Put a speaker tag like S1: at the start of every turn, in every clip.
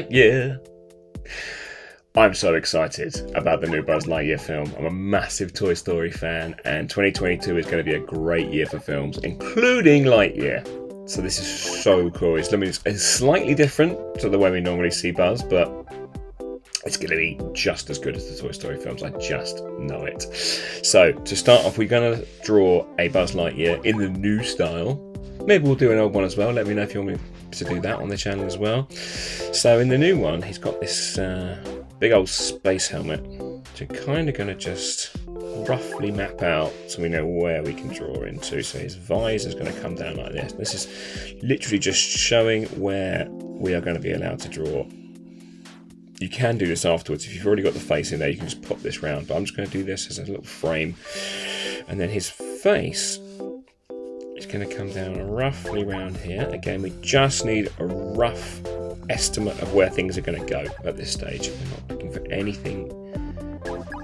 S1: Lightyear. I'm so excited about the new Buzz Lightyear film. I'm a massive Toy Story fan, and 2022 is going to be a great year for films, including Lightyear. So this is so cool. It's slightly different to the way we normally see Buzz, but it's going to be just as good as the Toy Story films. I just know it. So to start off, we're going to draw a Buzz Lightyear in the new style. Maybe we'll do an old one as well. Let me know if you want me to do that on the channel as well. So in the new one, he's got this big old space helmet. So kind of going to just roughly map out so we know where we can draw into. So his visor is going to come down like this. This is literally just showing where we are going to be allowed to draw. You can do this afterwards. If you've already got the face in there, you can just pop this round. But I'm just going to do this as a little frame. And then his face is going to come down roughly around here. Again, we just need a rough estimate of where things are going to go at this stage. We're not looking for anything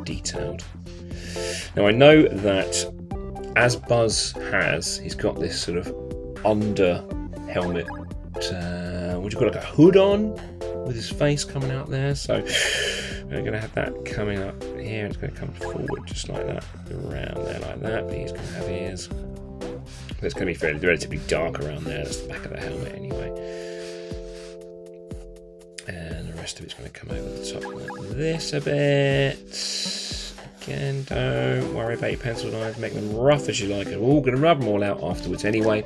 S1: detailed. Now I know that as Buzz has, he's got this sort of under helmet, what do you call it, like a hood on with his face coming out there. So we're going to have that coming up here. It's going to come forward just like that, around there like that. But he's going to have ears. It's going to be fairly relatively dark around there. That's the back of the helmet anyway. And the rest of it's going to come over the top like this a bit. Again, don't worry about your pencil lines. Make them rough as you like. We're all going to rub them all out afterwards anyway.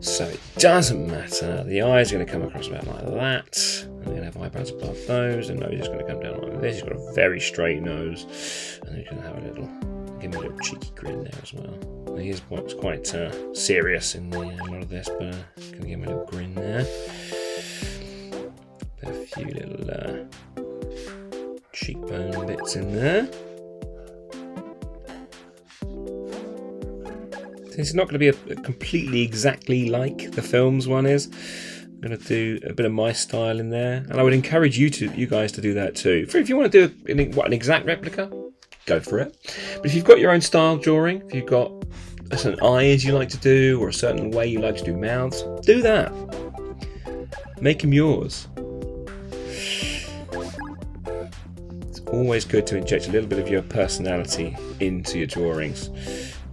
S1: So it doesn't matter. The eyes are going to come across about like that. And we're going to have eyebrows above those. And the nose is going to come down like this. He's got a very straight nose. And he's going to have a little, give him a little cheeky grin there as well. He is quite serious in a lot of this, but going to give him a little grin there. Put a few little cheekbone bits in there. It's not going to be a completely exactly like the films one is. I'm going to do a bit of my style in there, and I would encourage you guys to do that too. If you want to do an exact replica, go for it. But if you've got your own style drawing, if you've got certain eyes you like to do, or a certain way you like to do mouths, do that. Make them yours. It's always good to inject a little bit of your personality into your drawings.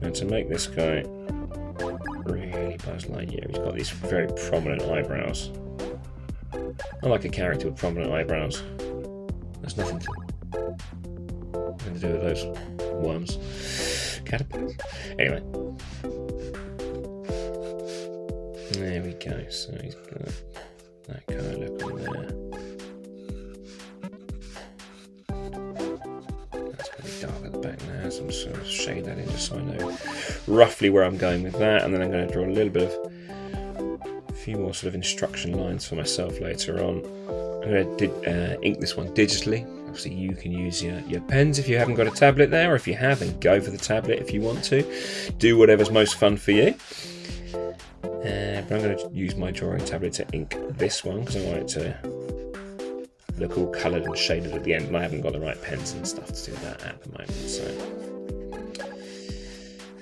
S1: And to make this guy really Buzz Lightyear, he's got these very prominent eyebrows. I like a character with prominent eyebrows. There's nothing to do with those worms. Caterpillars? Anyway. There we go. So he's got that kind of look on there. That's going to be dark at the back now, so I'm just going to shade that in just so I know roughly where I'm going with that. And then I'm going to draw a little bit of a few more sort of instruction lines for myself later on. I'm going to ink this one digitally. Obviously you can use your pens if you haven't got a tablet there, or if you have, then go for the tablet if you want to. Do whatever's most fun for you. But I'm going to use my drawing tablet to ink this one because I want it to look all coloured and shaded at the end, and I haven't got the right pens and stuff to do that at the moment. So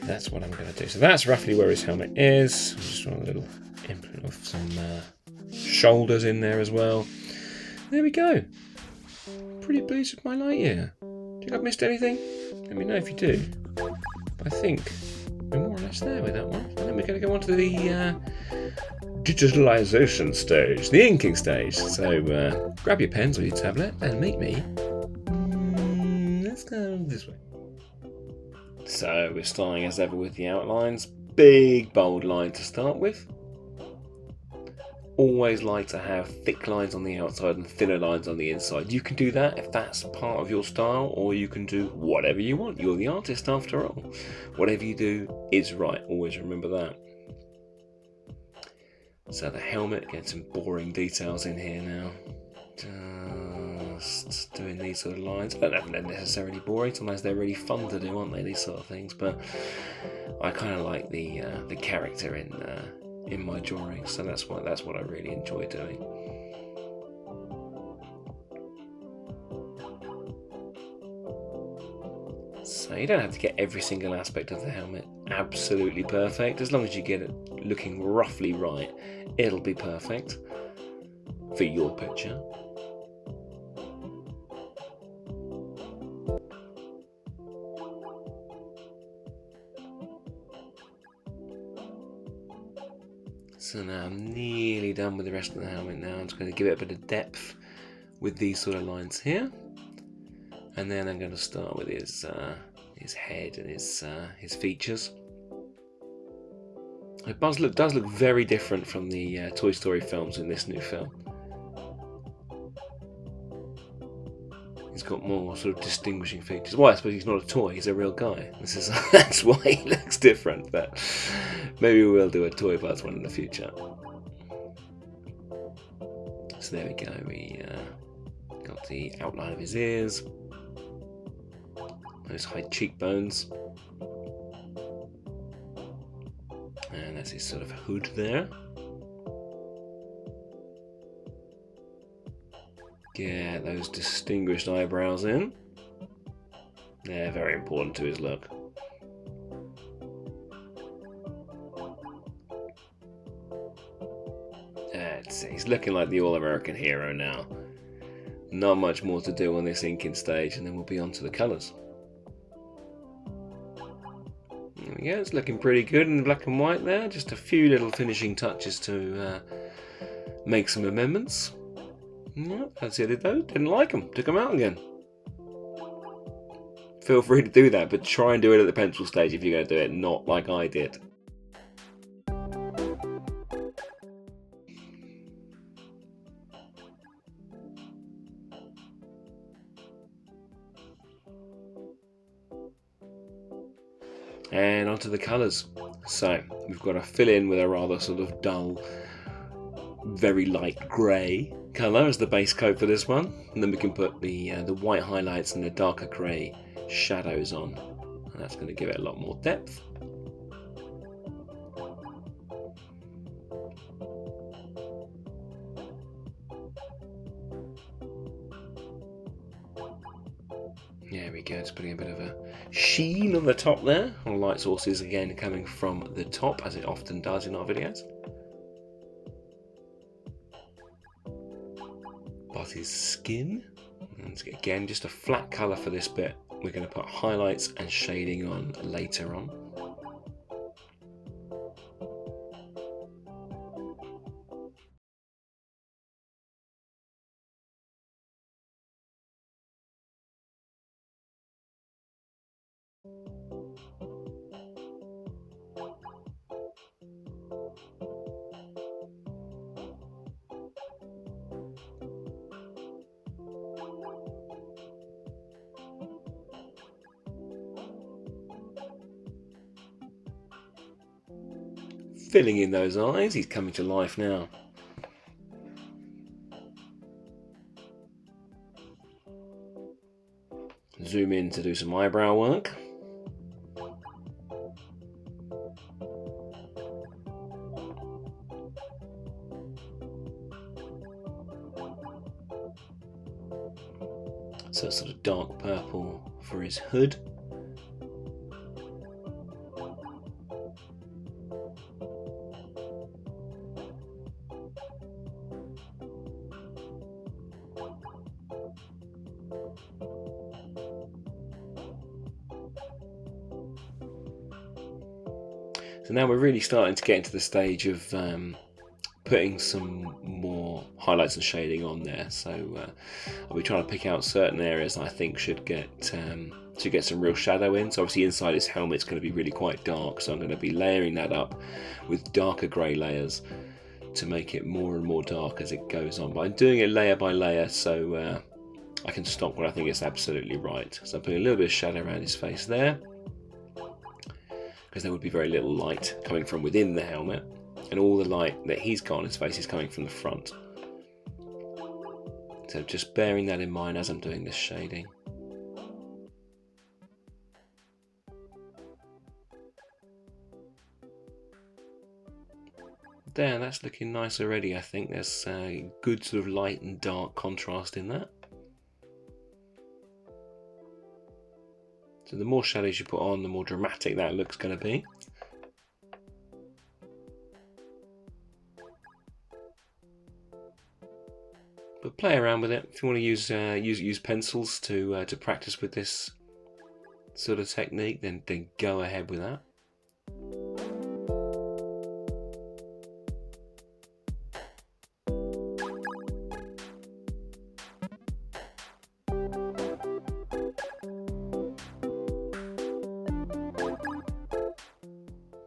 S1: that's what I'm going to do. So that's roughly where his helmet is. I just want a little imprint of some shoulders in there as well. There we go. Pretty pleased with my Lightyear. Do you think I've missed anything? Let me know if you do. But I think we're more or less there with that one. And then we're going to go on to the digitalization stage, the inking stage. So grab your pens or your tablet and meet me. Let's go this way. So we're starting as ever with the outlines. Big bold line to start with. Always like to have thick lines on the outside and thinner lines on the inside. You can do that if that's part of your style, or you can do whatever you want. You're the artist after all. Whatever you do is right. Always remember that. So the helmet, get some boring details in here now. Just doing these sort of lines. But they're necessarily boring. Sometimes they're really fun to do, aren't they? These sort of things. But I kind of like the character in my drawing, so that's what I really enjoy doing. So you don't have to get every single aspect of the helmet absolutely perfect. As long as you get it looking roughly right, it'll be perfect. for your picture. So now I'm nearly done with the rest of the helmet now. I'm just going to give it a bit of depth with these sort of lines here. And then I'm going to start with his head and his features. Buzz does look very different from the Toy Story films in this new film. He's got more sort of distinguishing features. Well, I suppose he's not a toy, he's a real guy. That's why he looks different, but maybe we'll do a Toy Buzz one in the future. So there we go, we got the outline of his ears, those high cheekbones, and that's his sort of hood there. Get those distinguished eyebrows in. They're very important to his look. He's looking like the all-American hero now. Not much more to do on this inking stage, and then we'll be on to the colours. There we go, it's looking pretty good in black and white there. Just a few little finishing touches to make some amendments. Yeah, that's it though. Didn't like them. Took them out again. Feel free to do that, but try and do it at the pencil stage if you're going to do it, not like I did. And onto the colours. So we've got to fill in with a rather sort of dull, very light grey colour as the base coat for this one, and then we can put the white highlights and the darker grey shadows on, and that's going to give it a lot more depth. There we go, it's putting a bit of a sheen on the top there. Our light sources again coming from the top, as it often does in our videos. His skin, and again just a flat colour for this bit. We're going to put highlights and shading on later on. Filling in those eyes, he's coming to life now. Zoom in to do some eyebrow work. So sort of dark purple for his hood. So now we're really starting to get into the stage of putting some more highlights and shading on there. So I'll be trying to pick out certain areas that I think should get some real shadow in. So obviously inside his helmet's going to be really quite dark, so I'm going to be layering that up with darker grey layers to make it more and more dark as it goes on. But I'm doing it layer by layer, so I can stop when I think it's absolutely right. So I'm putting a little bit of shadow around his face there, because there would be very little light coming from within the helmet, and all the light that he's got on his face is coming from the front. So just bearing that in mind as I'm doing this shading. There, that's looking nice already. I think there's a good sort of light and dark contrast in that. So the more shadows you put on, the more dramatic that look's going to be. But play around with it. If you want to use pencils to practice with this sort of technique, then go ahead with that.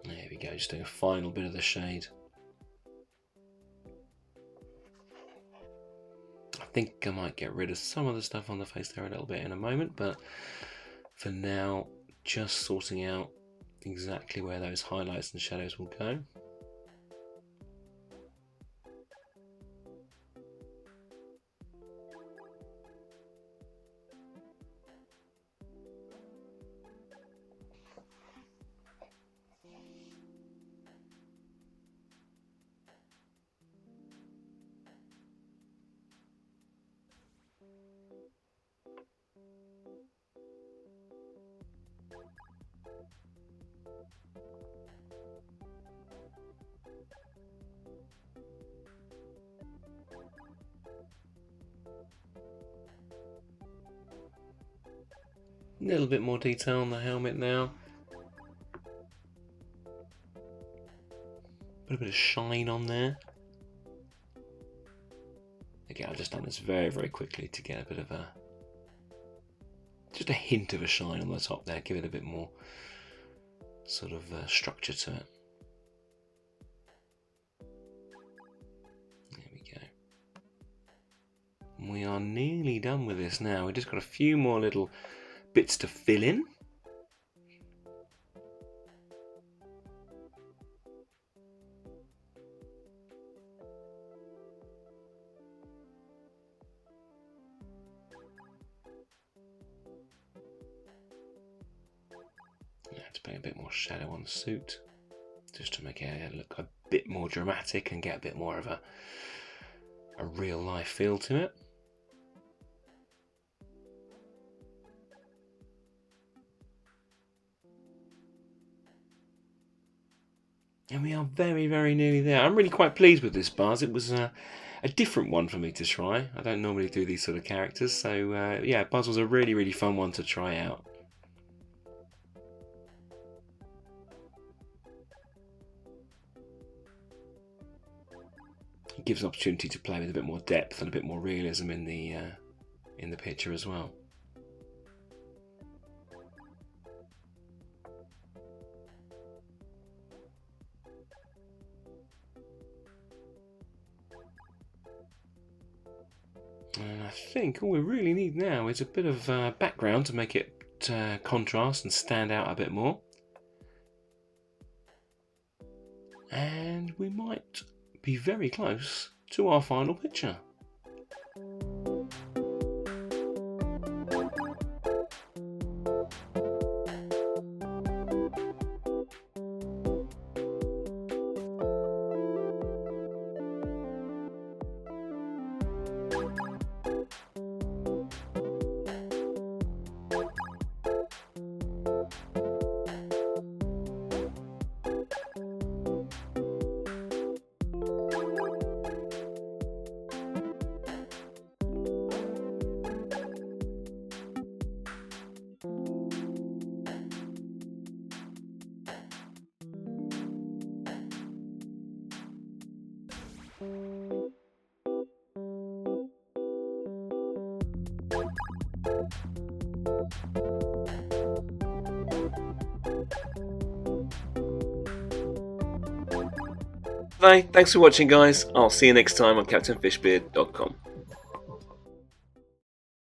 S1: There we go, just doing a final bit of the shade. I think I might get rid of some of the stuff on the face there a little bit in a moment, but for now, just sorting out exactly where those highlights and shadows will go. A little bit more detail on the helmet now. Put a bit of shine on there. Again, I've just done this very, very quickly to get a bit of just a hint of a shine on the top there. Give it a bit more sort of structure to it. There we go. We are nearly done with this now. We've just got a few more little bits to fill in. To put a bit more shadow on the suit, just to make it look a bit more dramatic and get a bit more of a real life feel to it. And we are very, very nearly there. I'm really quite pleased with this Buzz. It was a different one for me to try. I don't normally do these sort of characters, so yeah, Buzz was a really, really fun one to try out. It gives an opportunity to play with a bit more depth and a bit more realism in the picture as well. And I think all we really need now is a bit of background to make it contrast and stand out a bit more. And we might be very close to our final picture. Thanks for watching, guys. I'll see you next time on CaptainFishbeard.com.